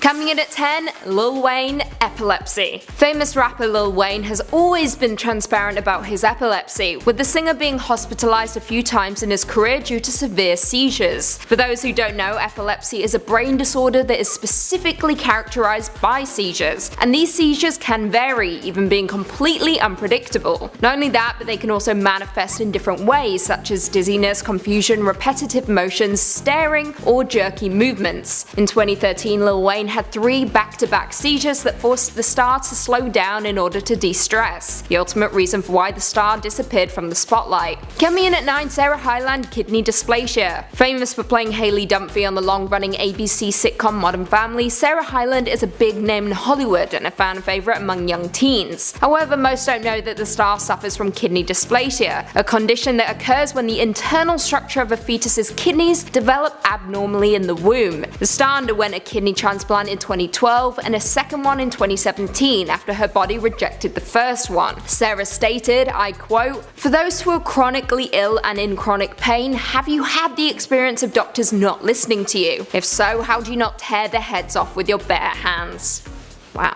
Coming in at 10, Lil Wayne, epilepsy. Famous rapper Lil Wayne has always been transparent about his epilepsy, with the singer being hospitalized a few times in his career due to severe seizures. For those who don't know, epilepsy is a brain disorder that is specifically characterized by seizures, and these seizures can vary, even being completely unpredictable. Not only that, but they can also manifest in different ways, such as dizziness, confusion, repetitive motions, staring, or jerky movements. In 2013, Lil Wayne had 3 back-to-back seizures that forced the star to slow down in order to de-stress, the ultimate reason for why the star disappeared from the spotlight. Coming in at 9, Sarah Hyland, kidney dysplasia. Famous for playing Haley Dunphy on the long-running ABC sitcom Modern Family, Sarah Hyland is a big name in Hollywood and a fan favorite among young teens. However, most don't know that the star suffers from kidney dysplasia, a condition that occurs when the internal structure of a fetus's kidneys develop abnormally in the womb. The star underwent a kidney transplant in 2012 and a second one in 2017 after her body rejected the first one. Sarah stated, I quote, "For those who are chronically ill and in chronic pain, have you had the experience of doctors not listening to you? If so, how do you not tear their heads off with your bare hands?" Wow.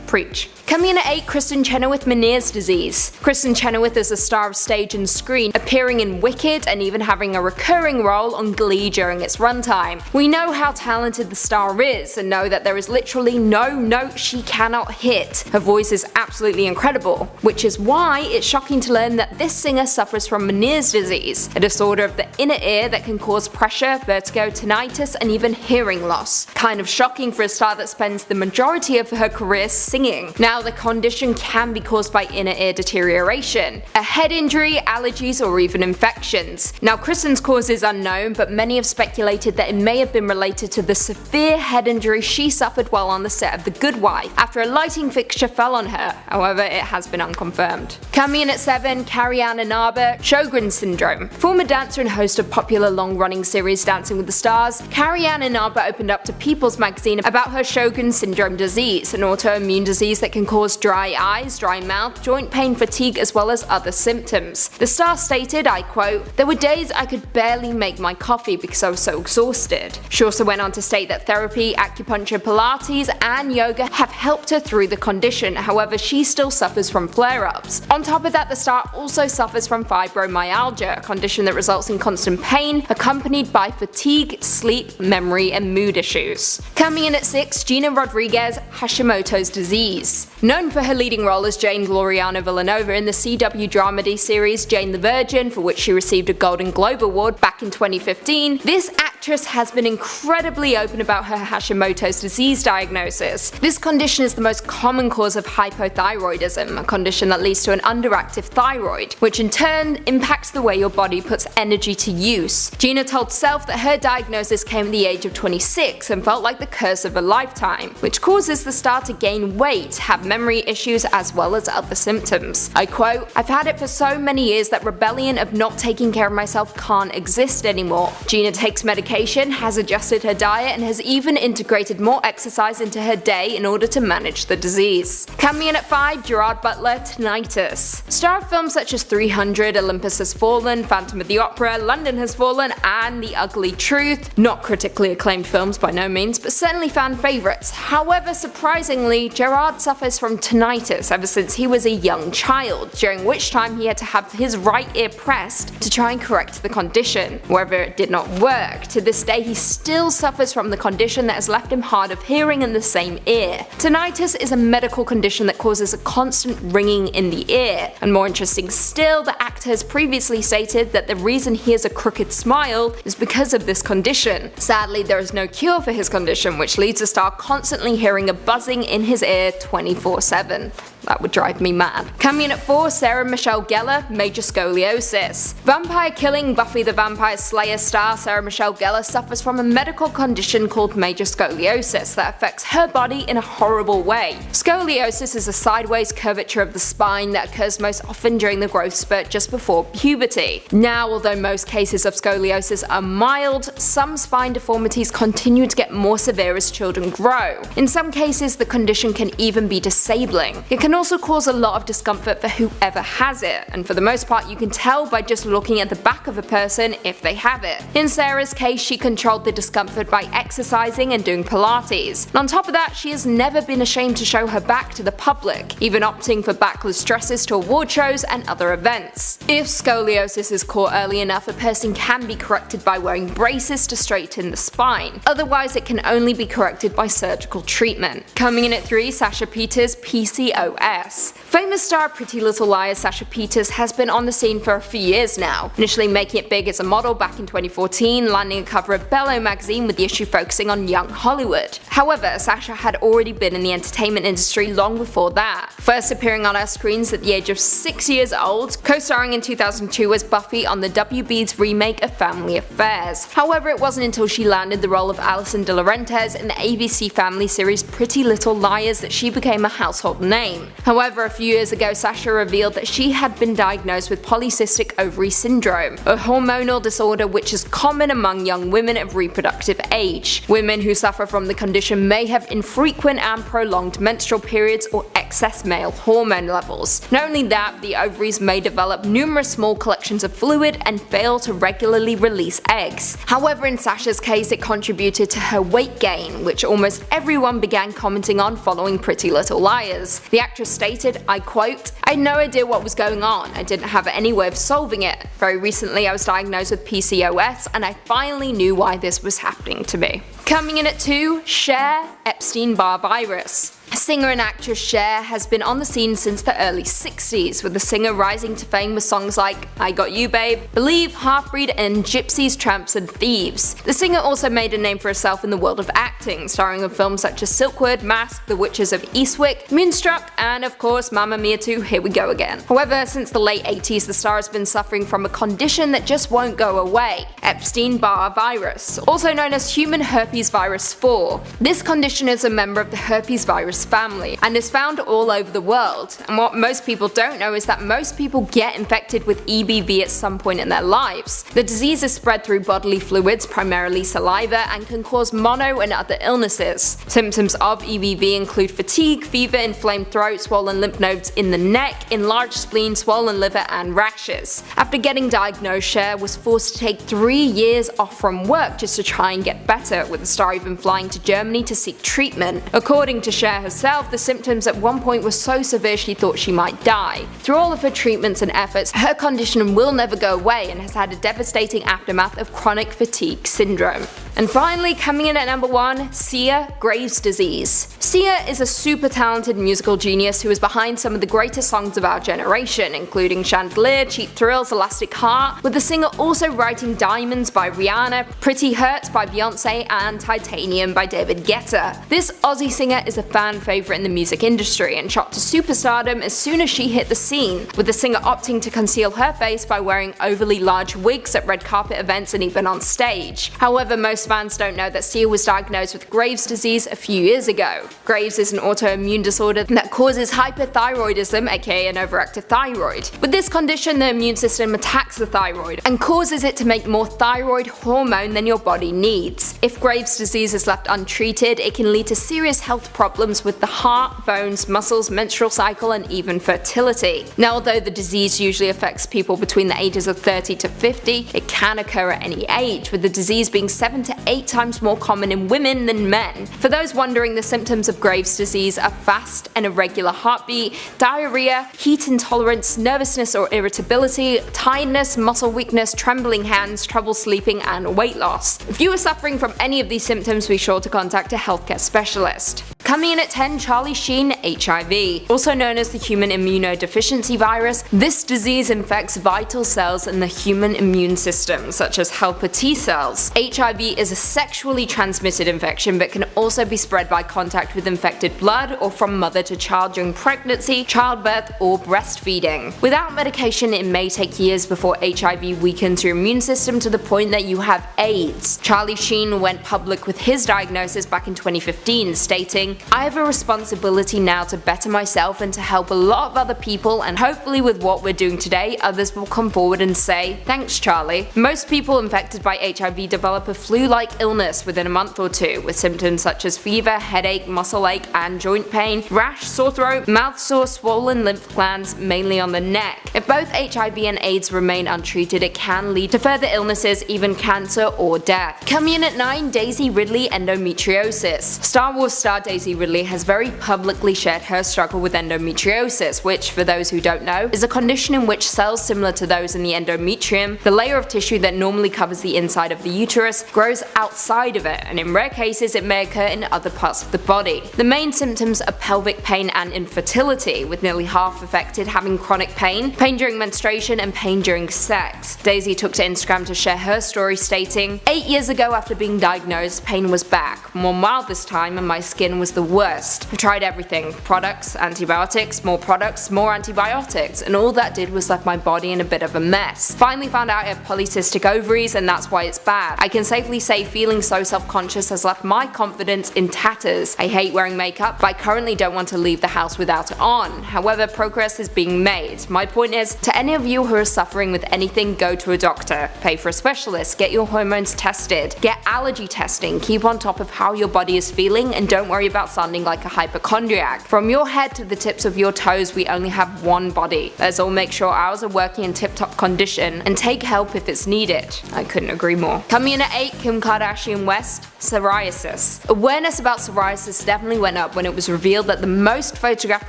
Preach. Coming in at 8, Kristen Chenoweth, Meniere's disease. Kristen Chenoweth is a star of stage and screen, appearing in Wicked and even having a recurring role on Glee during its runtime. We know how talented the star is and know that there is literally no note she cannot hit. Her voice is absolutely incredible, which is why it's shocking to learn that this singer suffers from Meniere's disease, a disorder of the inner ear that can cause pressure, vertigo, tinnitus, and even hearing loss. Kind of shocking for a star that spends the majority of her career singing. Now, the condition can be caused by inner ear deterioration, a head injury, allergies, or even infections. Now, Kristen's cause is unknown, but many have speculated that it may have been related to the severe head injury she suffered while on the set of The Good Wife after a lighting fixture fell on her. However, it has been unconfirmed. Coming in at 7, Carrie-Ann Inaba, Sjogren's syndrome. Former dancer and host of popular long-running series Dancing with the Stars, Carrie-Ann Inaba opened up to People's magazine about her Sjogren's syndrome disease, an autoimmune disease that can cause dry eyes, dry mouth, joint pain, fatigue, as well as other symptoms. The star stated, I quote, "There were days I could barely make my coffee because I was so exhausted." She also went on to state that therapy, acupuncture, Pilates, and yoga have helped her through the condition. However, she still suffers from flare-ups. On top of that, the star also suffers from fibromyalgia, a condition that results in constant pain accompanied by fatigue, sleep, memory, and mood issues. Coming in at 6, Gina Rodriguez, Hashimoto's disease. Known for her leading role as Jane Gloriana Villanova in the CW dramedy series Jane the Virgin, for which she received a Golden Globe Award back in 2015, this actress has been incredibly open about her Hashimoto's disease diagnosis. This condition is the most common cause of hypothyroidism, a condition that leads to an underactive thyroid, which in turn impacts the way your body puts energy to use. Gina told Self that her diagnosis came at the age of 26 and felt like the curse of a lifetime, which causes the star to gain weight, have memory issues, as well as other symptoms. I quote, "I've had it for so many years that rebellion of not taking care of myself can't exist anymore." Gina takes medication, has adjusted her diet, and has even integrated more exercise into her day in order to manage the disease. Coming in at 5, Gerard Butler, tinnitus. Star of films such as 300, Olympus Has Fallen, Phantom of the Opera, London Has Fallen, and The Ugly Truth. Not critically acclaimed films by no means, but certainly fan favourites. However, surprisingly, Gerard suffers from tinnitus ever since he was a young child, during which time he had to have his right ear pressed to try and correct the condition. However, it did not work. To this day, he still suffers from the condition that has left him hard of hearing in the same ear. Tinnitus is a medical condition that causes a constant ringing in the ear, and more interesting still, the actor has previously stated that the reason he has a crooked smile is because of this condition. Sadly, there is no cure for his condition, which leaves the star constantly hearing a buzzing in his ear 24/7. That would drive me mad. Coming in at 4, Sarah Michelle Gellar, major scoliosis. Vampire-killing Buffy the Vampire Slayer star Sarah Michelle Gellar suffers from a medical condition called major scoliosis that affects her body in a horrible way. Scoliosis is a sideways curvature of the spine that occurs most often during the growth spurt just before puberty. Now, although most cases of scoliosis are mild, some spine deformities continue to get more severe as children grow. In some cases, the condition can even be disabling. It can also cause a lot of discomfort for whoever has it, and for the most part you can tell by just looking at the back of a person if they have it. In Sarah's case, she controlled the discomfort by exercising and doing Pilates. And on top of that, she has never been ashamed to show her back to the public, even opting for backless dresses to award shows and other events. If scoliosis is caught early enough, a person can be corrected by wearing braces to straighten the spine. Otherwise, it can only be corrected by surgical treatment. Coming in at 3, Sasha Peters' PCOS. Famous star Pretty Little Liars Sasha Peters has been on the scene for a few years now, initially making it big as a model back in 2014, landing a cover of Bello magazine with the issue focusing on young Hollywood. However, Sasha had already been in the entertainment industry long before that, first appearing on our screens at the age of 6 years old, co-starring in 2002 as Buffy on the WB's remake of Family Affairs. However, it wasn't until she landed the role of Alison De Laurentiis in the ABC family series Pretty Little Liars that she became a household name. However, a few years ago, Sasha revealed that she had been diagnosed with polycystic ovary syndrome, a hormonal disorder which is common among young women of reproductive age. Women who suffer from the condition may have infrequent and prolonged menstrual periods or excess male hormone levels. Not only that, the ovaries may develop numerous small collections of fluid and fail to regularly release eggs. However, in Sasha's case, it contributed to her weight gain, which almost everyone began commenting on following Pretty Little Liars. The actress stated, I quote, "I had no idea what was going on. I didn't have any way of solving it. Very recently I was diagnosed with PCOS and I finally knew why this was happening to me." Coming in at 2, Cher, Epstein-Barr virus. Singer and actress Cher has been on the scene since the early 60s, with the singer rising to fame with songs like I Got You Babe, Believe, Half-Breed and Gypsies, Tramps and Thieves. The singer also made a name for herself in the world of acting, starring in films such as Silkwood, Mask, The Witches of Eastwick, Moonstruck and of course Mamma Mia 2, Here We Go Again. However, since the late 80s the star has been suffering from a condition that just won't go away, Epstein-Barr virus, also known as human herpes virus 4. This condition is a member of the herpes virus family and is found all over the world, and what most people don't know is that most people get infected with EBV at some point in their lives. The disease is spread through bodily fluids, primarily saliva, and can cause mono and other illnesses. Symptoms of EBV include fatigue, fever, inflamed throat, swollen lymph nodes in the neck, enlarged spleen, swollen liver, and rashes. After getting diagnosed, Cher was forced to take 3 years off from work just to try and get better, with the star even flying to Germany to seek treatment. According to Cher herself, the symptoms at one point were so severe she thought she might die. Through all of her treatments and efforts, her condition will never go away and has had a devastating aftermath of chronic fatigue syndrome. And finally, coming in at number 1, Sia, Graves' disease. Sia is a super talented musical genius who is behind some of the greatest songs of our generation, including Chandelier, Cheap Thrills, Elastic Heart, with the singer also writing Diamonds by Rihanna, Pretty Hurts by Beyonce, and Titanium by David Guetta. This Aussie singer is a fan favorite in the music industry and shot to superstardom as soon as she hit the scene, with the singer opting to conceal her face by wearing overly large wigs at red carpet events and even on stage. However, most fans don't know that Sia was diagnosed with Graves' disease a few years ago. Graves is an autoimmune disorder that causes hyperthyroidism, aka an overactive thyroid. With this condition, the immune system attacks the thyroid and causes it to make more thyroid hormone than your body needs. If Graves' disease is left untreated, it can lead to serious health problems with the heart, bones, muscles, menstrual cycle, and even fertility. Now, although the disease usually affects people between the ages of 30 to 50, it can occur at any age, with the disease being 7 to 8 times more common in women than men. For those wondering, the symptoms of Graves' disease are fast and irregular heartbeat, diarrhea, heat intolerance, nervousness or irritability, tiredness, muscle weakness, trembling hands, trouble sleeping, and weight loss. If you are suffering from any of these symptoms, be sure to contact a healthcare specialist. Coming in at 10, Charlie Sheen, HIV. Also known as the human immunodeficiency virus, this disease infects vital cells in the human immune system, such as helper T cells. HIV is a sexually transmitted infection but can also be spread by contact with infected blood or from mother to child during pregnancy, childbirth, or breastfeeding. Without medication, it may take years before HIV weakens your immune system to the point that you have AIDS. Charlie Sheen went public with his diagnosis back in 2015, stating, I have a responsibility now to better myself and to help a lot of other people, and hopefully with what we're doing today, others will come forward and say, thanks Charlie. Most people infected by HIV develop a flu-like illness within a month or two, with symptoms such as fever, headache, muscle ache and joint pain, rash, sore throat, mouth sore, swollen lymph glands, mainly on the neck. If both HIV and AIDS remain untreated, it can lead to further illnesses, even cancer or death. Coming in at 9, Daisy Ridley, endometriosis. Star Wars star Daisy Ridley has very publicly shared her struggle with endometriosis, which, for those who don't know, is a condition in which cells similar to those in the endometrium, the layer of tissue that normally covers the inside of the uterus, grows outside of it, and in rare cases it may occur in other parts of the body. The main symptoms are pelvic pain and infertility, with nearly half affected having chronic pain during menstruation and pain during sex. Daisy took to Instagram to share her story, stating, 8 years ago after being diagnosed, pain was back, more mild this time, and my skin was the worst. I tried everything, products, antibiotics, more antibiotics, and all that did was left my body in a bit of a mess. Finally found out I have polycystic ovaries and that's why it's bad. I can safely say feeling so self-conscious has left my confidence in tatters. I hate wearing makeup, but I currently don't want to leave the house without it on. However, progress is being made. My point is, to any of you who are suffering with anything, go to a doctor, pay for a specialist, get your hormones tested, get allergy testing, keep on top of how your body is feeling, and don't worry about sounding like a hypochondriac. From your head to the tips of your toes, we only have one body. Let's all make sure ours are working in tip-top condition and take help if it's needed. I couldn't agree more. Coming in at 8, Kim Kardashian West, psoriasis. Awareness about psoriasis definitely went up when it was revealed that the most photographed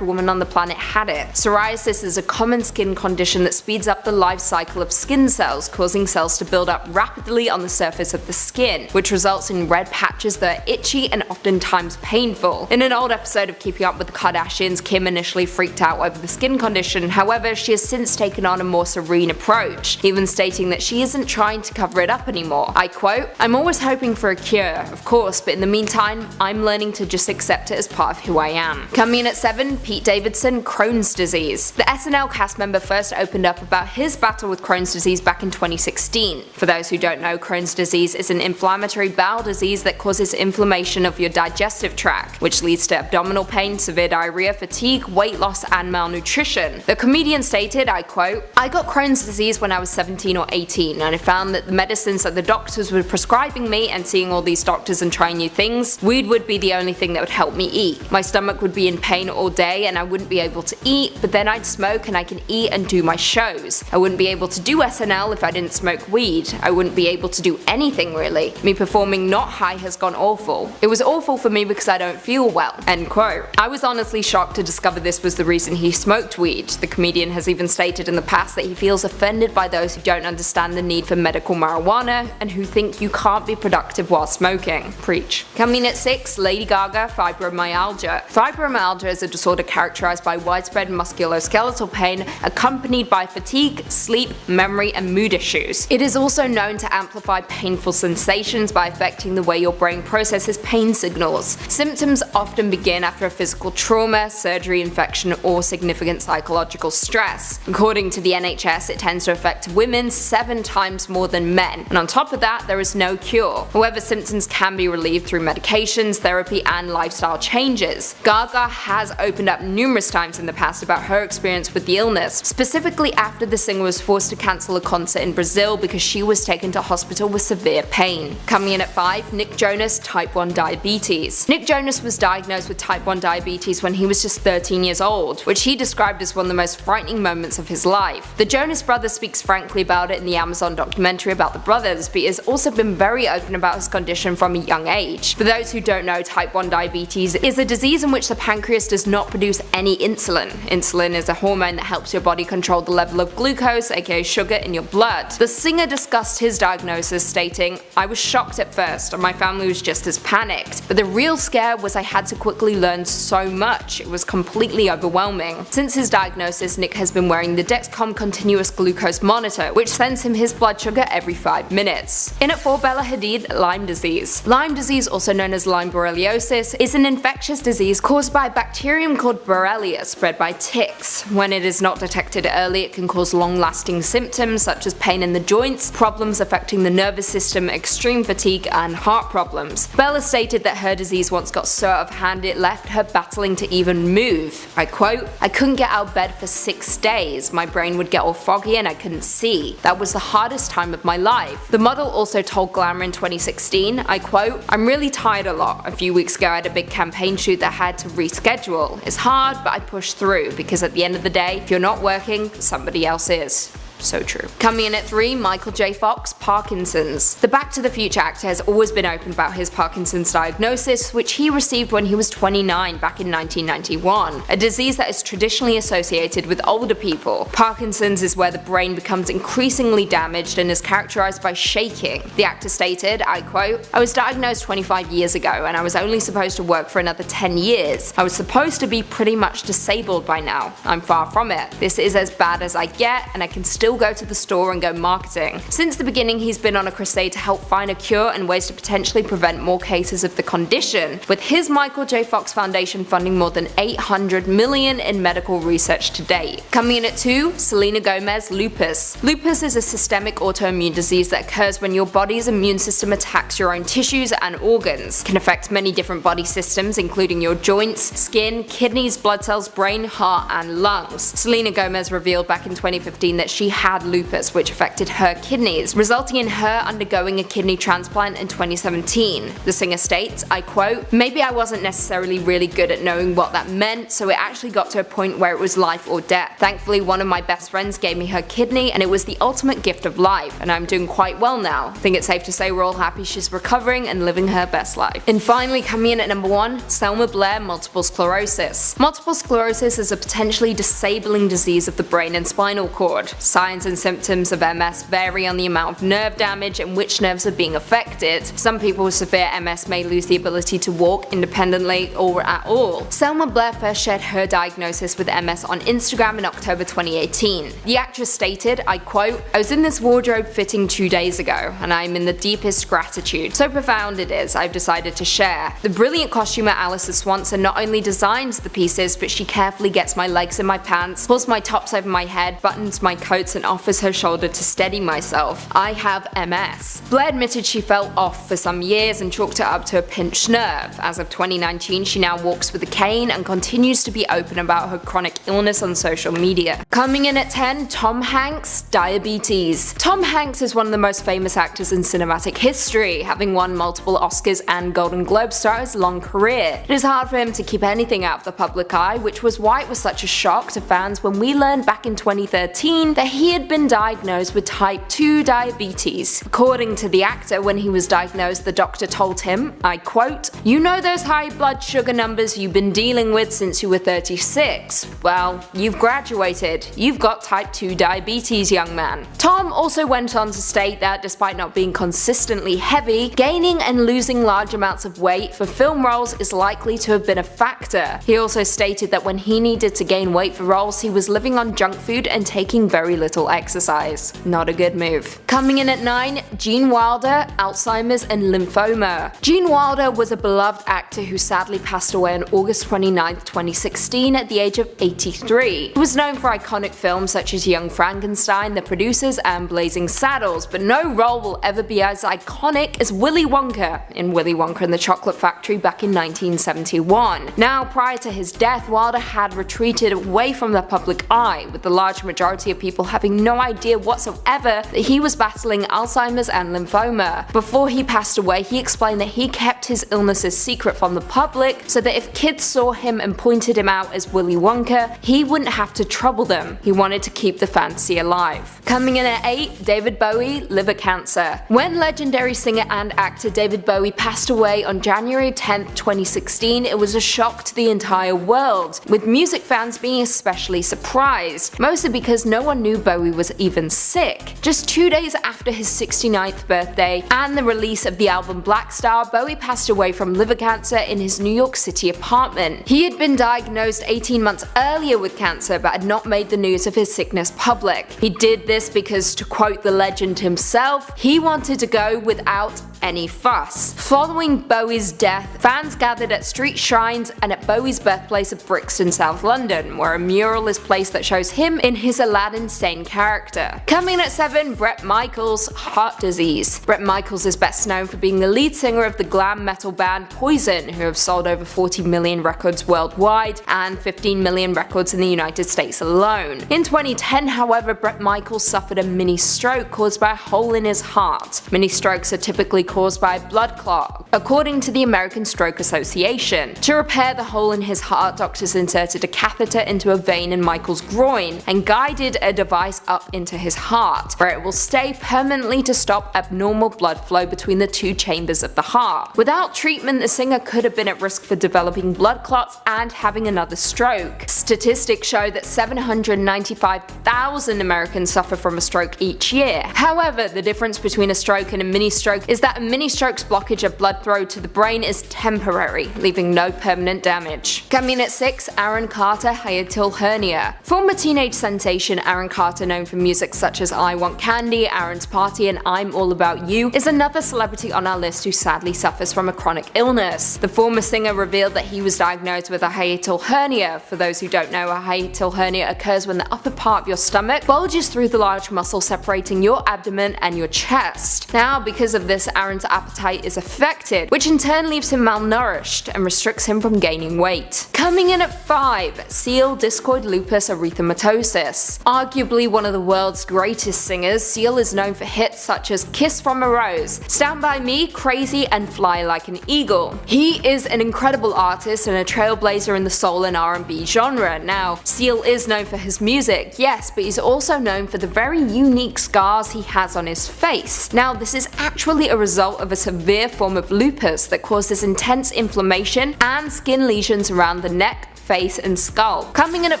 woman on the planet had it. Psoriasis is a common skin condition that speeds up the life cycle of skin cells, causing cells to build up rapidly on the surface of the skin, which results in red patches that are itchy and oftentimes painful. In an old episode of Keeping Up with the Kardashians, Kim initially freaked out over the skin condition. However, she has since taken on a more serene approach, even stating that she isn't trying to cover it up anymore. I quote, "I'm always hoping for a cure, of course, but in the meantime, I'm learning to just accept it as part of who I am." Coming in at 7, Pete Davidson, Crohn's disease. The SNL cast member first opened up about his battle with Crohn's disease back in 2016. For those who don't know, Crohn's disease is an inflammatory bowel disease that causes inflammation of your digestive tract, which leads to abdominal pain, severe diarrhea, fatigue, weight loss, and malnutrition. The comedian stated, I quote, "I got Crohn's disease when I was 17 or 18, and I found that the medicines that the doctors were prescribing me, and seeing all these doctors and trying new things, weed would be the only thing that would help me eat. My stomach would be in pain all day and I wouldn't be able to eat, but then I'd smoke and I can eat and do my shows. I wouldn't be able to do SNL if I didn't smoke weed. I wouldn't be able to do anything really. Me performing not high has gone awful. It was awful for me because I don't feel well." End quote. I was honestly shocked to discover this was the reason he smoked weed. The comedian has even stated in the past that he feels offended by those who don't understand the need for medical marijuana and who think you can't be productive while smoking. Preach. Coming at 6, Lady Gaga, fibromyalgia. Fibromyalgia is a disorder characterized by widespread musculoskeletal pain accompanied by fatigue, sleep, memory, and mood issues. It is also known to amplify painful sensations by affecting the way your brain processes pain signals. Symptoms often begin after a physical trauma, surgery, infection, or significant psychological stress. According to the NHS, it tends to affect women 7 times more than men, and on top of that, there is no cure. However, symptoms can be relieved through medications, therapy, and lifestyle changes. Gaga has opened up numerous times in the past about her experience with the illness, specifically after the singer was forced to cancel a concert in Brazil because she was taken to hospital with severe pain. Coming in at 5, Nick Jonas, type 1 diabetes. Nick Jonas was diagnosed with type 1 diabetes when he was just 13 years old, which he described as one of the most frightening moments of his life. The Jonas Brothers speaks frankly about it in the Amazon documentary about the brothers, but he has also been very open about his condition from a young age. For those who don't know, type 1 diabetes is a disease in which the pancreas does not produce any insulin. Insulin is a hormone that helps your body control the level of glucose, aka sugar, in your blood. The singer discussed his diagnosis, stating, "I was shocked at first, and my family was just as panicked. But the real scare was I had to quickly learn so much. It was completely overwhelming." Since his diagnosis, Nick has been wearing the Dexcom continuous glucose monitor, which sends him his blood sugar every 5 minutes. In at 4, Bella Hadid, Lyme disease. disease. Lyme disease, also known as Lyme borreliosis, is an infectious disease caused by a bacterium called Borrelia spread by ticks. When it is not detected early, it can cause long-lasting symptoms such as pain in the joints, problems affecting the nervous system, extreme fatigue, and heart problems. Bella stated that her disease once got so out of hand it left her battling to even move. I quote, "I couldn't get out of bed for 6 days. My brain would get all foggy and I couldn't see. That was the hardest time of my life." The model also told Glamour in 2016, I quote, "I'm really tired a lot. A few weeks ago I had a big campaign shoot that I had to reschedule. It's hard, but I pushed through because at the end of the day, if you're not working, somebody else is." So true. Coming in at 3, Michael J. Fox, Parkinson's. The Back to the Future actor has always been open about his Parkinson's diagnosis, which he received when he was 29 back in 1991, a disease that is traditionally associated with older people. Parkinson's is where the brain becomes increasingly damaged and is characterized by shaking. The actor stated, I quote, "I was diagnosed 25 years ago and I was only supposed to work for another 10 years. I was supposed to be pretty much disabled by now. I'm far from it. This is as bad as I get and I can still go to the store and go marketing." Since the beginning, he's been on a crusade to help find a cure and ways to potentially prevent more cases of the condition, with his Michael J. Fox Foundation funding more than $800 million in medical research to date. Coming in at 2, Selena Gomez, lupus. Lupus is a systemic autoimmune disease that occurs when your body's immune system attacks your own tissues and organs. It can affect many different body systems, including your joints, skin, kidneys, blood cells, brain, heart, and lungs. Selena Gomez revealed back in 2015 that she had lupus, which affected her kidneys, resulting in her undergoing a kidney transplant in 2017. The singer states, I quote, "Maybe I wasn't necessarily really good at knowing what that meant, so it actually got to a point where it was life or death. Thankfully, one of my best friends gave me her kidney and it was the ultimate gift of life, and I'm doing quite well now. I think it's safe to say we're all happy she's recovering and living her best life." And finally, coming in at number 1, Selma Blair, multiple sclerosis. Multiple sclerosis is a potentially disabling disease of the brain and spinal cord. Signs and symptoms of MS vary on the amount of nerve damage and which nerves are being affected. Some people with severe MS may lose the ability to walk independently or at all. Selma Blair first shared her diagnosis with MS on Instagram in October 2018. The actress stated, I quote, "I was in this wardrobe fitting 2 days ago, and I am in the deepest gratitude. So profound it is, I've decided to share. The brilliant costumer Alissa Swanson not only designs the pieces, but she carefully gets my legs in my pants, pulls my tops over my head, buttons my coats, and offers her shoulder to steady myself. I have MS." Blair admitted she felt off for some years and chalked it up to a pinched nerve. As of 2019, she now walks with a cane and continues to be open about her chronic illness on social media. Coming in at 10, Tom Hanks, diabetes. Tom Hanks is one of the most famous actors in cinematic history, having won multiple Oscars and Golden Globes throughout his long career. It is hard for him to keep anything out of the public eye, which was why it was such a shock to fans when we learned back in 2013 that he had been diagnosed with type 2 diabetes. According to the actor, when he was diagnosed, the doctor told him, I quote, "You know those high blood sugar numbers you've been dealing with since you were 36? Well, you've graduated. You've got type 2 diabetes, young man." Tom also went on to state that despite not being consistently heavy, gaining and losing large amounts of weight for film roles is likely to have been a factor. He also stated that when he needed to gain weight for roles, he was living on junk food and taking very little exercise. Not a good move. Coming in at 9, Gene Wilder, Alzheimer's and lymphoma. Gene Wilder was a beloved actor who sadly passed away on August 29, 2016 at the age of 83. He was known for iconic films such as Young Frankenstein, The Producers and Blazing Saddles, but no role will ever be as iconic as Willy Wonka in Willy Wonka and the Chocolate Factory back in 1971. Now, prior to his death, Wilder had retreated away from the public eye, with the large majority of people having no idea whatsoever that he was battling Alzheimer's and lymphoma. Before he passed away, he explained that he kept his illnesses secret from the public so that if kids saw him and pointed him out as Willy Wonka, he wouldn't have to trouble them. He wanted to keep the fantasy alive. Coming in at 8, David Bowie, liver cancer. When legendary singer and actor David Bowie passed away on January 10, 2016, it was a shock to the entire world, with music fans being especially surprised, mostly because no one knew Bowie was even sick. Just 2 days after his 69th birthday and the release of the album Black Star, Bowie passed away from liver cancer in his New York City apartment. He had been diagnosed 18 months earlier with cancer but had not made the news of his sickness public. He did this because, to quote the legend himself, he wanted to go without any fuss. Following Bowie's death, fans gathered at street shrines and at Bowie's birthplace of Brixton, South London, where a mural is placed that shows him in his Aladdin Sane character. Coming at 7, Bret Michaels, heart disease. Bret Michaels is best known for being the lead singer of the glam metal band Poison, who have sold over 40 million records worldwide and 15 million records in the United States alone. In 2010, however, Bret Michaels suffered a mini stroke caused by a hole in his heart. Mini strokes are typically caused by a blood clot, according to the American Stroke Association. To repair the hole in his heart, doctors inserted a catheter into a vein in Michael's groin and guided a device up into his heart, where it will stay permanently to stop abnormal blood flow between the two chambers of the heart. Without treatment, the singer could have been at risk for developing blood clots and having another stroke. Statistics show that 795,000 Americans suffer from a stroke each year. However, the difference between a stroke and a mini stroke is that a mini stroke's blockage of blood flow to the brain is temporary, leaving no permanent damage. Coming at 6, Aaron Carter, hiatal hernia. Former teenage sensation Aaron Carter, known for music such as I Want Candy, Aaron's Party, and I'm All About You, is another celebrity on our list who sadly suffers from a chronic illness. The former singer revealed that he was diagnosed with a hiatal hernia. For those who don't know, a hiatal hernia occurs when the upper part of your stomach bulges through the large muscle separating your abdomen and your chest. Now, because of this, Aaron's appetite is affected, which in turn leaves him malnourished and restricts him from gaining weight. Coming in at 5, Seal, discoid lupus erythematosus. Arguably one of the world's greatest singers, Seal is known for hits such as Kiss from a Rose, Stand By Me, Crazy, and Fly Like an Eagle. He is an incredible artist and a trailblazer in the soul and R&B genre. Now, Seal is known for his music, yes, but he's also known for the very unique scars he has on his face. Now, this is actually a result of a severe form of lupus that causes intense inflammation and skin lesions around the neck, face, and skull. Coming in at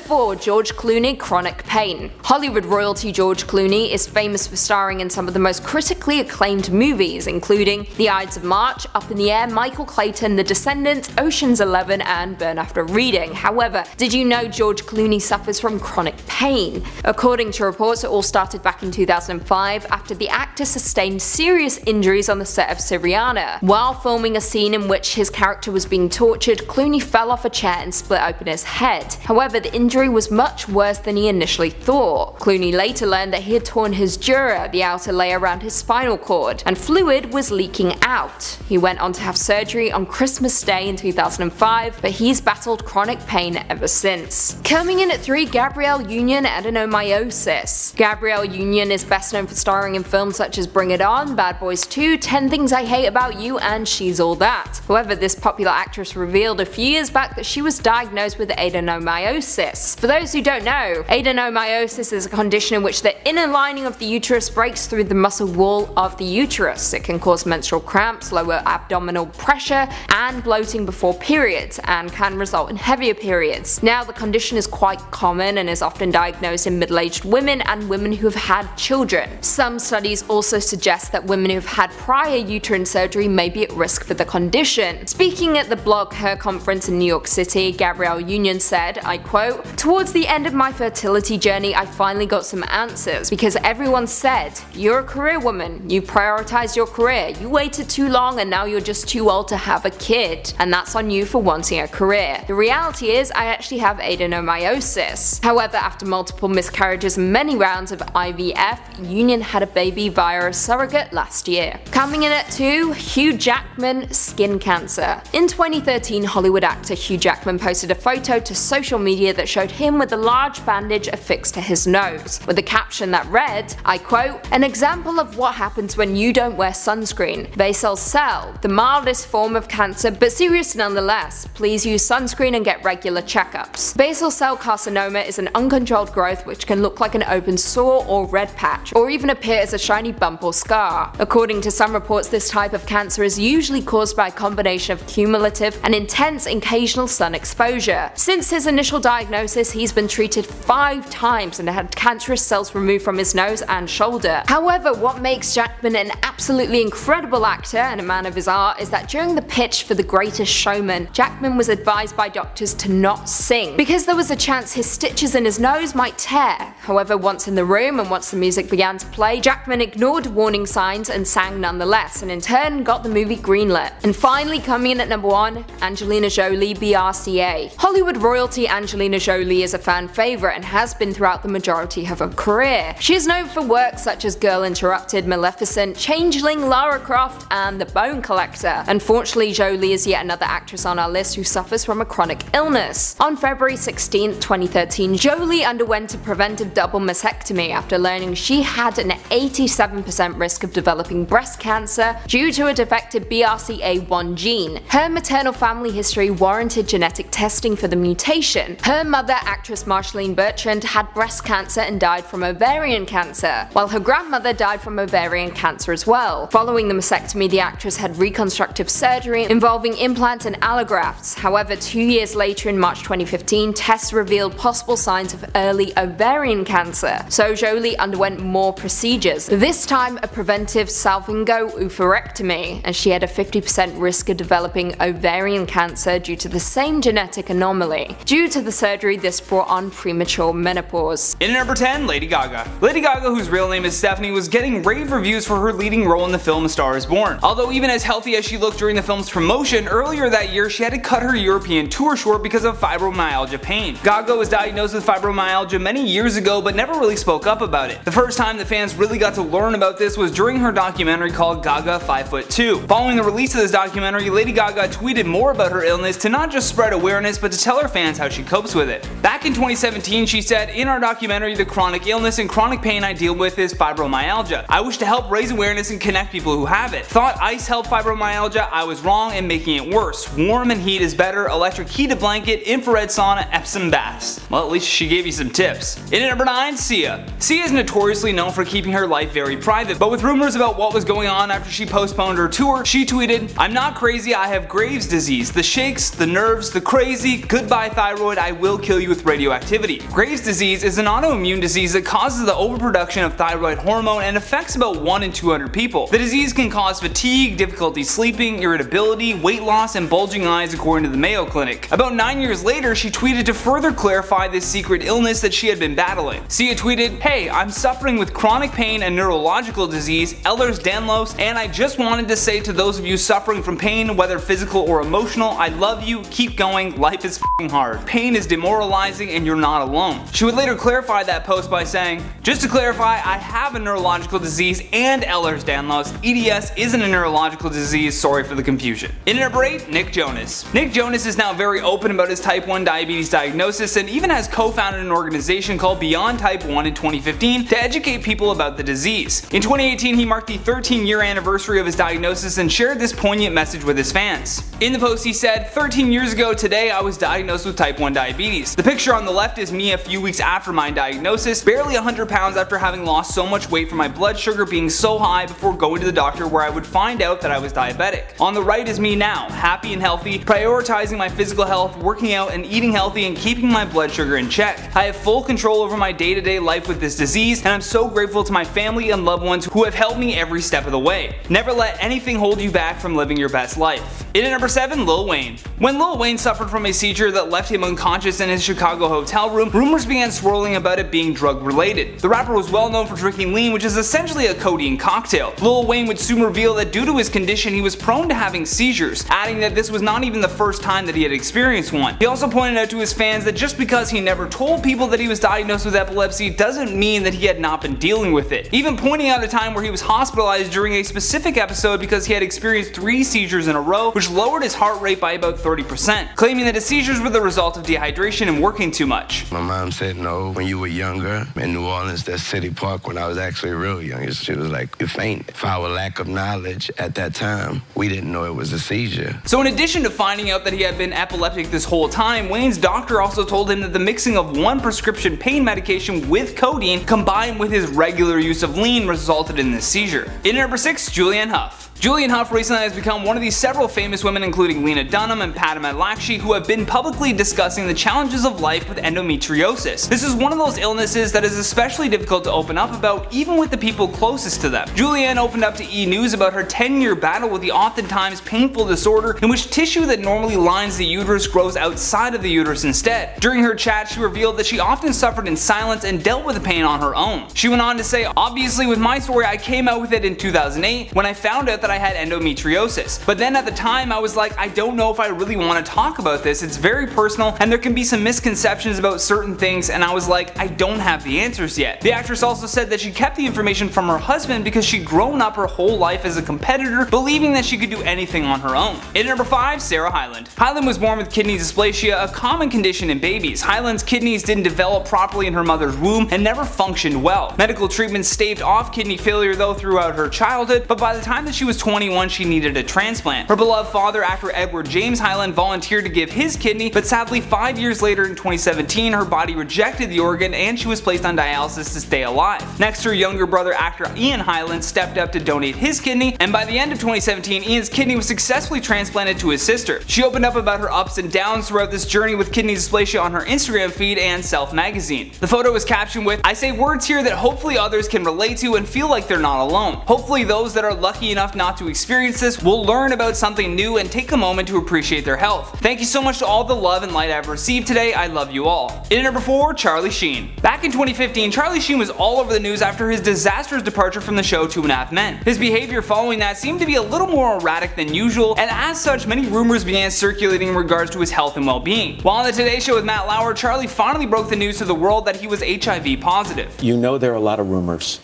4, George Clooney, chronic pain. Hollywood royalty George Clooney is famous for starring in some of the most critically acclaimed movies, including The Ides of March, Up in the Air, Michael Clayton, The Descendants, Ocean's 11, and Burn After Reading. However, did you know George Clooney suffers from chronic pain? According to reports, it all started back in 2005 after the actor sustained serious injuries on the set of Syriana. While filming a scene in which his character was being tortured, Clooney fell off a chair and split open his head. However, the injury was much worse than he initially thought. Clooney later learned that he had torn his dura, the outer layer around his spinal cord, and fluid was leaking out. He went on to have surgery on Christmas Day in 2005, but he's battled chronic pain ever since. Coming in at 3, Gabrielle Union, adenomyosis. Gabrielle Union is best known for starring in films such as Bring It On, Bad Boys 2, 10 Things I Hate About You, and She's All That. However, this popular actress revealed a few years back that she was diagnosed with adenomyosis. For those who don't know, adenomyosis is a condition in which the inner lining of the uterus breaks through the muscle wall of the uterus. It can cause menstrual cramps, lower abdominal pressure, and bloating before periods, and can result in heavier periods. Now, the condition is quite common and is often diagnosed in middle-aged women and women who have had children. Some studies also suggest that women who have had prior uterine surgery may be at risk for the condition. Speaking at the Blog Her conference in New York City, Gabrielle Union said, I quote, "Towards the end of my fertility journey, I finally got some answers because everyone said, you're a career woman, you prioritized your career, you waited too long and now you're just too old to have a kid, and that's on you for wanting a career. The reality is I actually have adenomyosis." However, after multiple miscarriages and many rounds of IVF, Union had a baby via a surrogate last year. Coming in at 2, Hugh Jackman, skin cancer. In 2013, Hollywood actor Hugh Jackman posted a photo to social media that showed him with a large bandage affixed to his nose, with a caption that read, I quote, "An example of what happens when you don't wear sunscreen. Basal cell, the mildest form of cancer but serious nonetheless. Please use sunscreen and get regular checkups." Basal cell carcinoma is an uncontrolled growth which can look like an open sore or red patch, or even appear as a shiny bump or scar. According to some reports, this type of cancer is usually caused by a combination of cumulative and intense occasional sun exposure. exposure. Since his initial diagnosis, he's been treated 5 times and had cancerous cells removed from his nose and shoulder. However, what makes Jackman an absolutely incredible actor and a man of his art is that during the pitch for The Greatest Showman, Jackman was advised by doctors to not sing because there was a chance his stitches in his nose might tear. However, once in the room and once the music began to play, Jackman ignored warning signs and sang nonetheless, and in turn got the movie greenlit. And finally, coming in at number 1, Angelina Jolie, BRCA. Hollywood royalty Angelina Jolie is a fan favorite and has been throughout the majority of her career. She is known for work such as Girl Interrupted, Maleficent, Changeling, Lara Croft, and The Bone Collector. Unfortunately, Jolie is yet another actress on our list who suffers from a chronic illness. On February 16, 2013, Jolie underwent a preventive double mastectomy after learning she had an 87% risk of developing breast cancer due to a defective BRCA1 gene. Her maternal family history warranted genetic testing for the mutation. Her mother, actress Marshalline Bertrand, had breast cancer and died from ovarian cancer, while her grandmother died from ovarian cancer as well. Following the mastectomy, the actress had reconstructive surgery involving implants and allografts. However, 2 years later in March 2015, tests revealed possible signs of early ovarian cancer, so Jolie underwent more procedures, this time a preventive salpingo-oophorectomy, and she had a 50% risk of developing ovarian cancer due to the same genetic anomaly. Due to the surgery, this brought on premature menopause. In at number 10, Lady Gaga. Lady Gaga, whose real name is Stephanie, was getting rave reviews for her leading role in the film A Star Is Born. Although even as healthy as she looked during the film's promotion, earlier that year she had to cut her European tour short because of fibromyalgia pain. Gaga was diagnosed with fibromyalgia many years ago but never really spoke up about it. The first time that fans really got to learn about this was during her documentary called Gaga 5'2". Following the release of this documentary, Lady Gaga tweeted more about her illness to not just spread awareness but to tell her fans how she copes with it. Back in 2017, she said, "In our documentary, the chronic illness and chronic pain I deal with is fibromyalgia. I wish to help raise awareness and connect people who have it. Thought ice helped fibromyalgia, I was wrong in making it worse. Warm and heat is better, electric heated blanket, infrared sauna, Epsom baths." Well, at least she gave you some tips. In at number 9, Sia. Sia is notoriously known for keeping her life very private, but with rumors about what was going on after she postponed her tour, she tweeted, "I'm not crazy, I have Graves' disease. The shakes, the nerves, the crazy, goodbye thyroid, I will kill you with radioactivity." Graves' disease is an autoimmune disease that causes the overproduction of thyroid hormone and affects about 1 in 200 people. The disease can cause fatigue, difficulty sleeping, irritability, weight loss, and bulging eyes according to the Mayo Clinic. About 9 years later, she tweeted to further clarify this secret illness that she had been battling. Sia tweeted, "Hey, I'm suffering with chronic pain and neurological disease, Ehlers-Danlos, and I just wanted to say to those of you suffering from pain, whether physical or emotional, I love you, keep going, life is f***ing hard. Pain is demoralizing and you're not alone." She would later clarify that post by saying, "Just to clarify, I have a neurological disease and Ehlers-Danlos. EDS isn't a neurological disease, sorry for the confusion." In at number 8, Nick Jonas. Nick Jonas is now very open about his type 1 diabetes diagnosis and even has co-founded an organization called Beyond Type 1 in 2015 to educate people about the disease. In 2018, he marked the 13-year anniversary of his diagnosis and shared this poignant message with his fans. In the post he said, "13 years ago today I was diagnosed with type 1 diabetes. The picture on the left is me a few weeks after my diagnosis, barely 100 pounds after having lost so much weight from my blood sugar being so high before going to the doctor where I would find out that I was diabetic. On the right is me now, happy and healthy, prioritizing my physical health, working out and eating healthy and keeping my blood sugar in check. I have full control over my day-to-day life with this disease, and I'm so grateful to my family and loved ones who have helped me every step of the way. Never let anything hold you back from living your best life." In at number 7, Lil Wayne. When Lil Wayne suffered from a seizure that left him unconscious in his Chicago hotel room, rumors began swirling about it being drug related. The rapper was well known for drinking lean, which is essentially a codeine cocktail. Lil Wayne would soon reveal that due to his condition he was prone to having seizures, adding that this was not even the first time that he had experienced one. He also pointed out to his fans that just because he never told people that he was diagnosed with epilepsy doesn't mean that he had not been dealing with it, even pointing out a time where he was hospitalized during a specific episode because he had experienced 3 seizures in a row, which lowered his heart rate by about 30%, claiming that his seizures were the result of dehydration and working too much. My mom said, "No, when you were younger in New Orleans, that City Park, when I was actually real young, she was like, you're faint." For our lack of knowledge at that time, we didn't know it was a seizure. So in addition to finding out that he had been epileptic this whole time, Wayne's doctor also told him that the mixing of one prescription pain medication with codeine combined with his regular use of lean resulted in this seizure. In at number 6, Julianne Hough. Julianne Hough recently has become one of these several famous women, including Lena Dunham and Padma Lakshmi, who have been publicly discussing the challenges of life with endometriosis. This is one of those illnesses that is especially difficult to open up about, even with the people closest to them. Julianne opened up to E! News about her 10-year battle with the oftentimes painful disorder in which tissue that normally lines the uterus grows outside of the uterus instead. During her chat, she revealed that she often suffered in silence and dealt with the pain on her own. She went on to say, "Obviously with my story, I came out with it in 2008 when I found out that I had endometriosis. But then at the time I was like, I don't know if I really want to talk about this. It's very personal and there can be some misconceptions about certain things, and I was like, I don't have the answers yet." The actress also said that she kept the information from her husband because she'd grown up her whole life as a competitor, believing that she could do anything on her own. In number 5, Sarah Hyland. Hyland was born with kidney dysplasia, a common condition in babies. Hyland's kidneys didn't develop properly in her mother's womb and never functioned well. Medical treatment staved off kidney failure though throughout her childhood, but by the time that she was 21 she needed a transplant. Her beloved father, actor Edward James Hyland, volunteered to give his kidney, but sadly 5 years later in 2017 her body rejected the organ and she was placed on dialysis to stay alive. Next, her younger brother, actor Ian Hyland, stepped up to donate his kidney, and by the end of 2017 Ian's kidney was successfully transplanted to his sister. She opened up about her ups and downs throughout this journey with kidney dysplasia on her Instagram feed and Self magazine. The photo was captioned with, "I say words here that hopefully others can relate to and feel like they're not alone. Hopefully those that are lucky enough not to experience this will learn about something new and take a moment to appreciate their health. Thank you so much to all the love and light I've received today. I love you all." In number 4, Charlie Sheen. Back in 2015, Charlie Sheen was all over the news after his disastrous departure from the show 2.5 Men. His behavior following that seemed to be a little more erratic than usual, and as such many rumors began circulating in regards to his health and well-being. While on the Today Show with Matt Lauer, Charlie finally broke the news to the world that he was HIV positive. You know there are a lot of rumors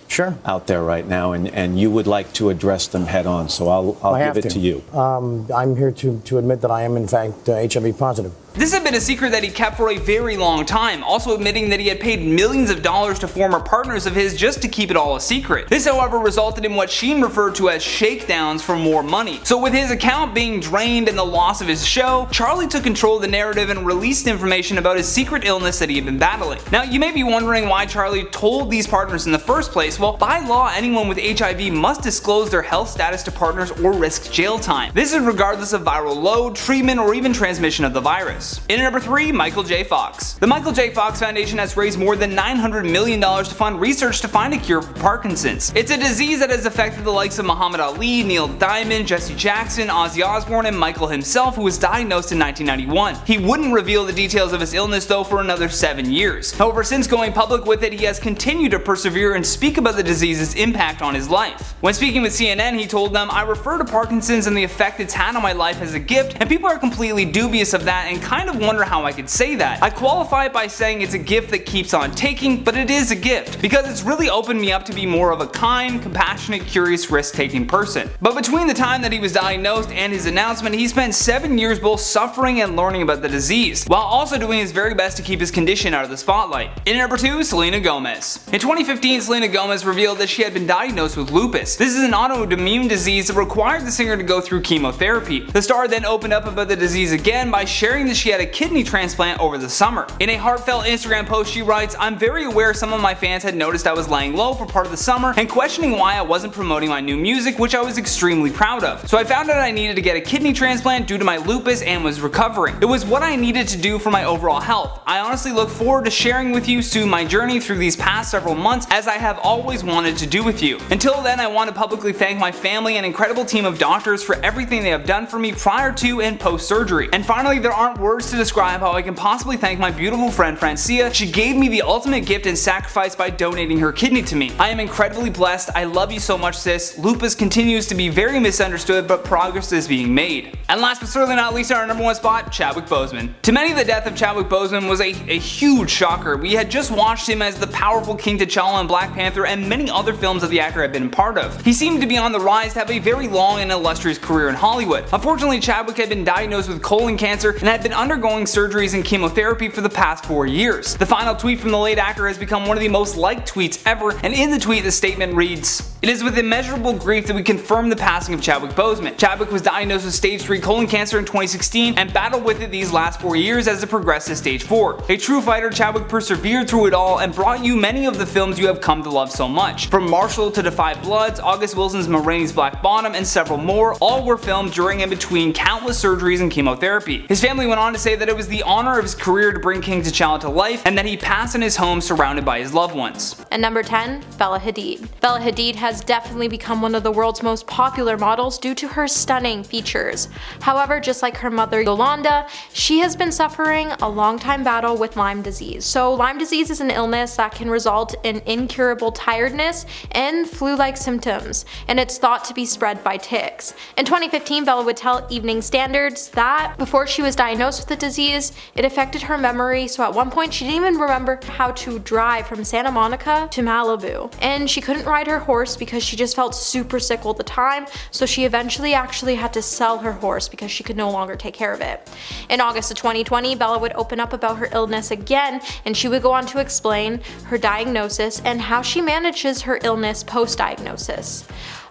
out there right now, and you would like to address them head on, so I'll give it to you. I'm here to admit that I am in fact HIV positive. This had been a secret that he kept for a very long time, also admitting that he had paid millions of dollars to former partners of his just to keep it all a secret. This, however, resulted in what Sheen referred to as shakedowns for more money. So with his account being drained and the loss of his show, Charlie took control of the narrative and released information about his secret illness that he had been battling. Now you may be wondering why Charlie told these partners in the first place. Well, by law, anyone with HIV must disclose their health status to partners or risk jail time. This is regardless of viral load, treatment, or even transmission of the virus. In number 3, Michael J. Fox. The Michael J. Fox Foundation has raised more than $900 million to fund research to find a cure for Parkinson's. It's a disease that has affected the likes of Muhammad Ali, Neil Diamond, Jesse Jackson, Ozzy Osbourne, and Michael himself, who was diagnosed in 1991. He wouldn't reveal the details of his illness though for another 7 years. However, since going public with it, he has continued to persevere and speak about the disease's impact on his life. When speaking with CNN, he told them, "I refer to Parkinson's and the effect it's had on my life as a gift, and people are completely dubious of that and kind of wonder how I could say that. I qualify it by saying it's a gift that keeps on taking, but it is a gift, because it's really opened me up to be more of a kind, compassionate, curious, risk-taking person." But between the time that he was diagnosed and his announcement, he spent 7 years both suffering and learning about the disease, while also doing his very best to keep his condition out of the spotlight. In number 2, Selena Gomez. In 2015, Selena Gomez revealed that she had been diagnosed with lupus. This is an autoimmune disease that required the singer to go through chemotherapy. The star then opened up about the disease again by sharing that she had a kidney transplant over the summer. In a heartfelt Instagram post, she writes, "I'm very aware some of my fans had noticed I was laying low for part of the summer and questioning why I wasn't promoting my new music, which I was extremely proud of. So I found out I needed to get a kidney transplant due to my lupus and was recovering. It was what I needed to do for my overall health. I honestly look forward to sharing with you soon my journey through these past several months, as I have always wanted to do with you. Until then, I want to publicly thank my family and incredible team of doctors for everything they have done for me prior to and post surgery. And finally, there aren't words to describe how I can possibly thank my beautiful friend Francia. She gave me the ultimate gift and sacrifice by donating her kidney to me. I am incredibly blessed. I love you so much, sis. Lupus continues to be very misunderstood, but progress is being made." And last but certainly not least, our number 1 spot, Chadwick Boseman. To many, the death of Chadwick Boseman was a huge shocker. We had just watched him as the powerful King T'Challa in Black Panther and many other films that the actor had been a part of. He seemed to be on the rise to have a very long and illustrious career in Hollywood. Unfortunately, Chadwick had been diagnosed with colon cancer and had been undergoing surgeries and chemotherapy for the past 4 years. The final tweet from the late actor has become one of the most liked tweets ever, and in the tweet the statement reads, "It is with immeasurable grief that we confirm the passing of Chadwick Boseman. Chadwick was diagnosed with stage 3 colon cancer in 2016 and battled with it these last 4 years as it progressed to stage 4. A true fighter, Chadwick persevered through it all and brought you many of the films you have come to love so much. From Marshall to Defy Bloods, August Wilson's Ma Rainey's Black Bottom, and several more, all were filmed during and between countless surgeries and chemotherapy." His family went on to say that it was the honor of his career to bring King T'Challa to life and that he passed in his home surrounded by his loved ones. And number 10, Bella Hadid. Bella Hadid has definitely become one of the world's most popular models due to her stunning features. However, just like her mother Yolanda, she has been suffering a long-time battle with Lyme disease. So Lyme disease is an illness that can result in incurable tiredness and flu-like symptoms, and it's thought to be spread by ticks. In 2015, Bella would tell Evening Standards that before she was diagnosed with the disease, it affected her memory, so at one point she didn't even remember how to drive from Santa Monica to Malibu. And she couldn't ride her horse because she just felt super sick all the time, so she eventually actually had to sell her horse because she could no longer take care of it. In August of 2020, Bella would open up about her illness again, and she would go on to explain her diagnosis and how she manages her illness post-diagnosis.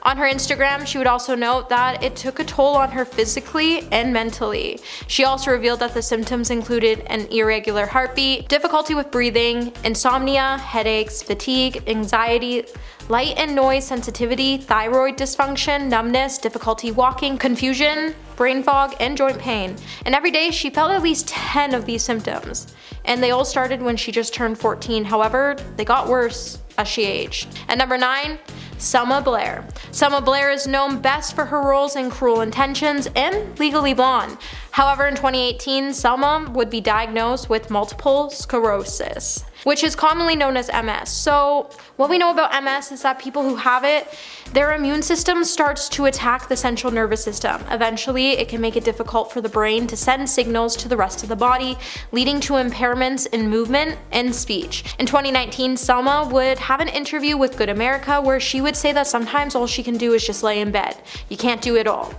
On her Instagram, she would also note that it took a toll on her physically and mentally. She also revealed that the symptoms included an irregular heartbeat, difficulty with breathing, insomnia, headaches, fatigue, anxiety, light and noise sensitivity, thyroid dysfunction, numbness, difficulty walking, confusion, brain fog, and joint pain. And every day she felt at least 10 of these symptoms. And they all started when she just turned 14. However, they got worse as she aged. And number 9, Selma Blair. Selma Blair is known best for her roles in Cruel Intentions and Legally Blonde. However, in 2018, Selma would be diagnosed with multiple sclerosis, which is commonly known as MS. So what we know about MS is that people who have it, their immune system starts to attack the central nervous system. Eventually, it can make it difficult for the brain to send signals to the rest of the body, leading to impairments in movement and speech. In 2019, Selma would have an interview with Good America where she would say that sometimes all she can do is just lay in bed. You can't do it all.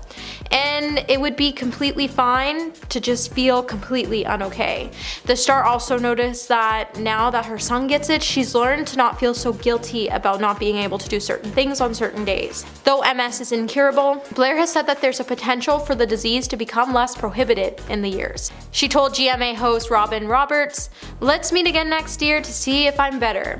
And it would be completely fine to just feel completely unokay. The star also noticed that now that her son gets it, she's learned to not feel so guilty about not being able to do certain things on certain days. Though MS is incurable, Blair has said that there's a potential for the disease to become less prohibited in the years. She told GMA host Robin Roberts, "Let's meet again next year to see if I'm better.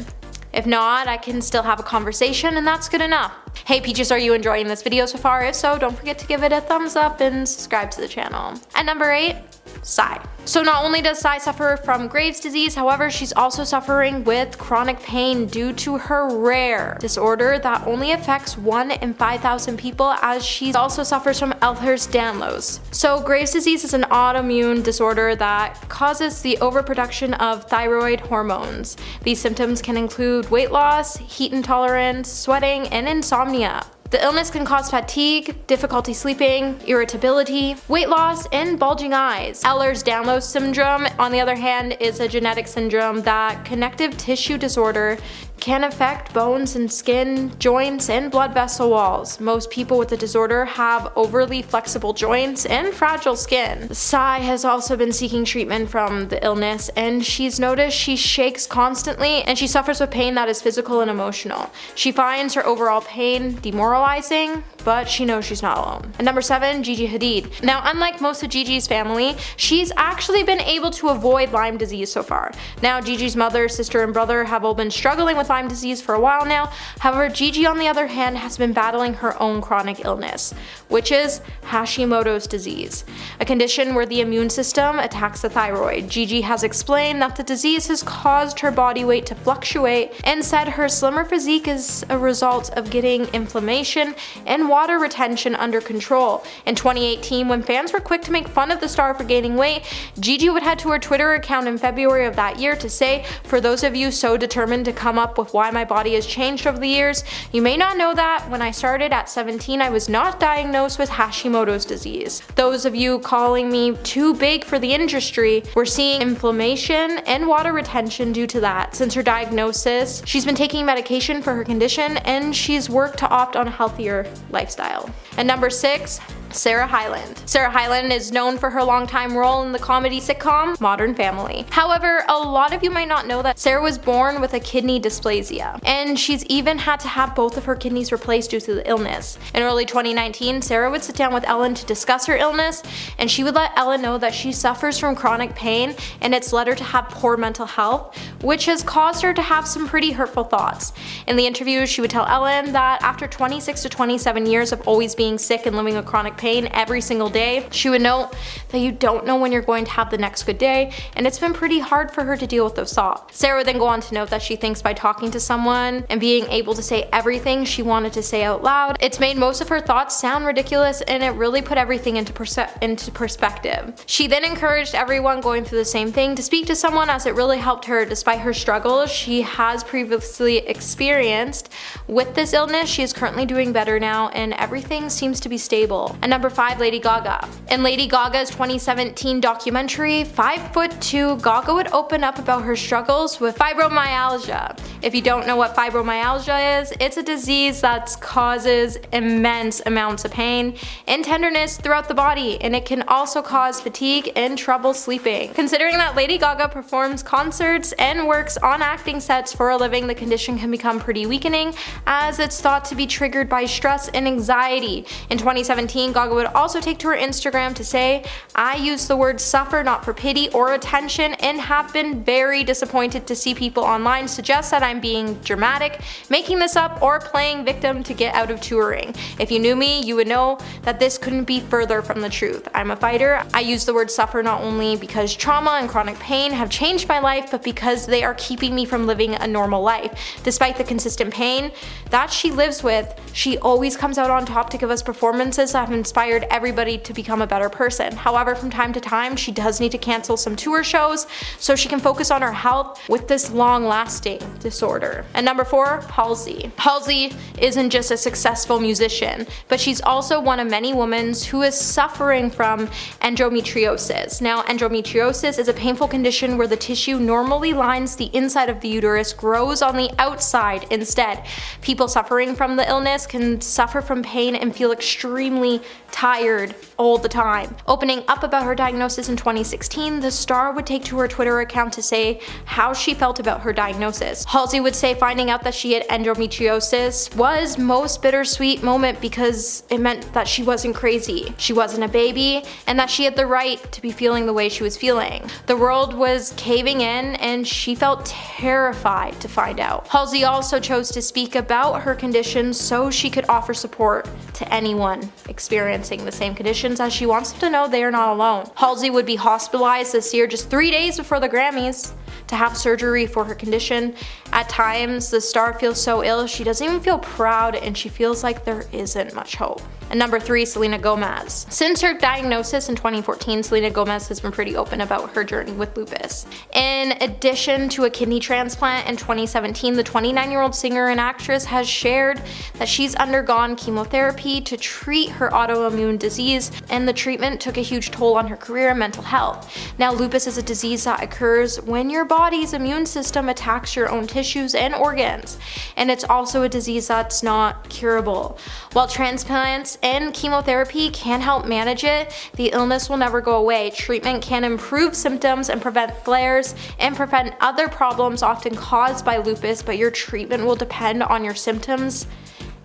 If not, I can still have a conversation, and that's good enough." Hey Peaches, are you enjoying this video so far? If so, don't forget to give it a thumbs up and subscribe to the channel. And number 8, Psy. So not only does Psy suffer from Graves' disease, however, she's also suffering with chronic pain due to her rare disorder that only affects 1 in 5,000 people, as she also suffers from Ehlers-Danlos. So Graves' disease is an autoimmune disorder that causes the overproduction of thyroid hormones. These symptoms can include weight loss, heat intolerance, sweating, and insomnia. The illness can cause fatigue, difficulty sleeping, irritability, weight loss, and bulging eyes. Ehlers-Danlos syndrome, on the other hand, is a genetic syndrome that connective tissue disorder can affect bones and skin, joints, and blood vessel walls. Most people with the disorder have overly flexible joints and fragile skin. Psy has also been seeking treatment from the illness, and she's noticed she shakes constantly and she suffers with pain that is physical and emotional. She finds her overall pain demoralizing, but she knows she's not alone. And number 7, Gigi Hadid. Now, unlike most of Gigi's family, she's actually been able to avoid Lyme disease so far. Now, Gigi's mother, sister, and brother have all been struggling with Lyme disease for a while now. However, Gigi, on the other hand, has been battling her own chronic illness, which is Hashimoto's disease, a condition where the immune system attacks the thyroid. Gigi has explained that the disease has caused her body weight to fluctuate and said her slimmer physique is a result of getting inflammation and water retention under control. In 2018, when fans were quick to make fun of the star for gaining weight, Gigi would head to her Twitter account in February of that year to say, "For those of you so determined to come up with why my body has changed over the years, you may not know that when I started at 17, I was not diagnosed with Hashimoto's disease. Those of you calling me too big for the industry, we're seeing inflammation and water retention due to that. Since her diagnosis, she's been taking medication for her condition, and she's worked to opt on a healthier lifestyle." And number 6, Sarah Hyland. Sarah Hyland is known for her longtime role in the comedy sitcom Modern Family. However, a lot of you might not know that Sarah was born with a kidney dysplasia, and she's even had to have both of her kidneys replaced due to the illness. In early 2019, Sarah would sit down with Ellen to discuss her illness, and she would let Ellen know that she suffers from chronic pain and it's led her to have poor mental health, which has caused her to have some pretty hurtful thoughts. In the interview, she would tell Ellen that after 26 to 27 years of always being sick and living with chronic pain every single day, she would note that you don't know when you're going to have the next good day, and it's been pretty hard for her to deal with those thoughts. Sarah would then go on to note that she thinks by talking to someone and being able to say everything she wanted to say out loud, it's made most of her thoughts sound ridiculous, and it really put everything into perspective. She then encouraged everyone going through the same thing to speak to someone, as it really helped her despite her struggles she has previously experienced with this illness. She is currently doing better now, and everything seems to be stable. And number 5, Lady Gaga. In Lady Gaga's 2017 documentary, 5'2", Gaga would open up about her struggles with fibromyalgia. If you don't know what fibromyalgia is, it's a disease that causes immense amounts of pain and tenderness throughout the body, and it can also cause fatigue and trouble sleeping. Considering that Lady Gaga performs concerts and works on acting sets for a living, the condition can become pretty weakening, as it's thought to be triggered by stress and anxiety. In 2017, Gaga would also take to her Instagram to say, "I use the word suffer not for pity or attention, and have been very disappointed to see people online suggest that I'm being dramatic, making this up, or playing victim to get out of touring. If you knew me, you would know that this couldn't be further from the truth. I'm a fighter. I use the word suffer not only because trauma and chronic pain have changed my life, but because they are keeping me from living a normal life. Despite the consistent pain that she lives with, she always comes out on top to give us performances that have inspired everybody to become a better person. However, from time to time, she does need to cancel some tour shows so she can focus on her health with this long-lasting disorder." And number 4, Halsey. Halsey isn't just a successful musician, but she's also one of many women who is suffering from endometriosis. Now, endometriosis is a painful condition where the tissue normally lines the inside of the uterus grows on the outside instead. People suffering from the illness can suffer from pain and feel extremely tired all the time. Opening up about her diagnosis in 2016, the star would take to her Twitter account to say how she felt about her diagnosis. Halsey would say finding out that she had endometriosis was most bittersweet moment because it meant that she wasn't crazy, she wasn't a baby, and that she had the right to be feeling the way she was feeling. The world was caving in, and she felt terrified to find out. Halsey also chose to speak about her condition so she could offer support to anyone experiencing the same conditions, as she wants them to know they are not alone. Halsey would be hospitalized this year just 3 days before the Grammys to have surgery for her condition. At times, the star feels so ill she doesn't even feel proud, and she feels like there isn't much hope. And number 3, Selena Gomez. Since her diagnosis in 2014, Selena Gomez has been pretty open about her journey with lupus. In addition to a kidney transplant in 2017, the 29-year-old singer and actress has shared that she's undergone chemotherapy to treat her autoimmune disease, and the treatment took a huge toll on her career and mental health. Now, lupus is a disease that occurs when your body's immune system attacks your own tissues and organs, and it's also a disease that's not curable. While transplants and chemotherapy can help manage it, the illness will never go away. Treatment can improve symptoms and prevent flares and prevent other problems often caused by lupus, but your treatment will depend on your symptoms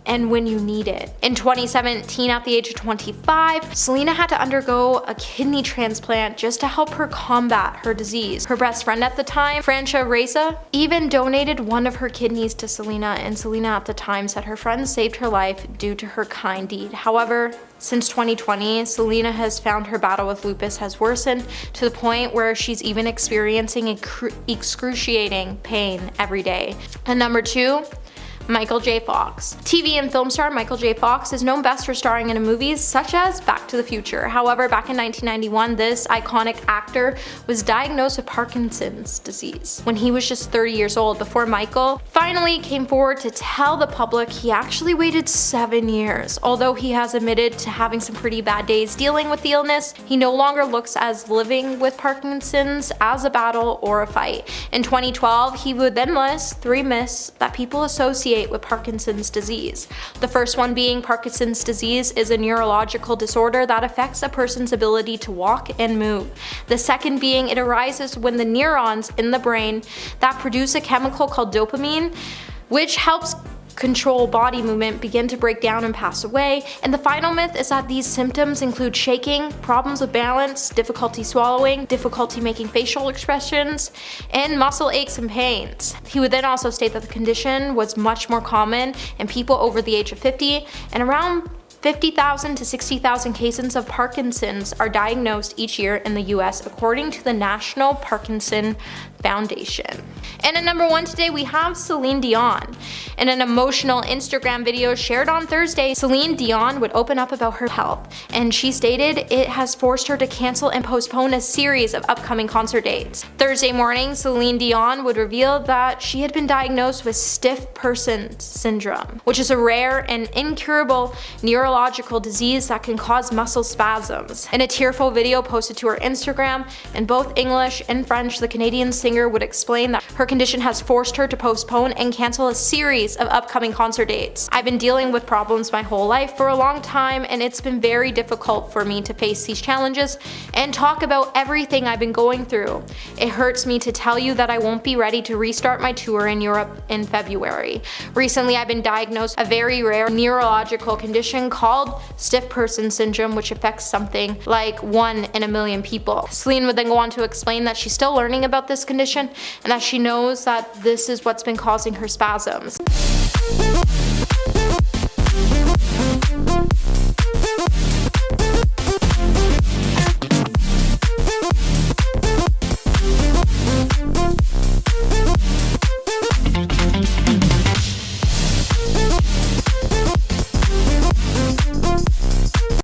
and when you need it. In 2017, at the age of 25, Selena had to undergo a kidney transplant just to help her combat her disease. Her best friend at the time, Francia Reza, even donated one of her kidneys to Selena, and Selena at the time said her friend saved her life due to her kind deed. However, since 2020, Selena has found her battle with lupus has worsened to the point where she's even experiencing excruciating pain every day. And number 2, Michael J. Fox. TV and film star Michael J. Fox is known best for starring in movies such as Back to the Future. However, back in 1991, this iconic actor was diagnosed with Parkinson's disease when he was just 30 years old. Before Michael finally came forward to tell the public, he actually waited 7 years. Although he has admitted to having some pretty bad days dealing with the illness, he no longer looks as living with Parkinson's as a battle or a fight. In 2012, he would then list 3 myths that people associate associate with Parkinson's disease. The first one being Parkinson's disease is a neurological disorder that affects a person's ability to walk and move. The second being it arises when the neurons in the brain that produce a chemical called dopamine, which helps control body movement, begin to break down and pass away. And the final myth is that these symptoms include shaking, problems with balance, difficulty swallowing, difficulty making facial expressions, and muscle aches and pains. He would then also state that the condition was much more common in people over the age of 50, and around 50,000 to 60,000 cases of Parkinson's are diagnosed each year in the US, according to the National Parkinson Foundation. And at number 1 today, we have Celine Dion. In an emotional Instagram video shared on Thursday, Celine Dion would open up about her health, and she stated it has forced her to cancel and postpone a series of upcoming concert dates. Thursday morning, Celine Dion would reveal that she had been diagnosed with stiff person syndrome, which is a rare and incurable neurological disease that can cause muscle spasms. In a tearful video posted to her Instagram in both English and French, the Canadian singer would explain that her condition has forced her to postpone and cancel a series of upcoming concert dates. I've been dealing with problems my whole life for a long time, and it's been very difficult for me to face these challenges and talk about everything I've been going through. It hurts me to tell you that I won't be ready to restart my tour in Europe in February. Recently, I've been diagnosed a very rare neurological condition called stiff person syndrome, which affects something like 1 in a million people. Celine would then go on to explain that she's still learning about this condition and that she knows that this is what's been causing her spasms.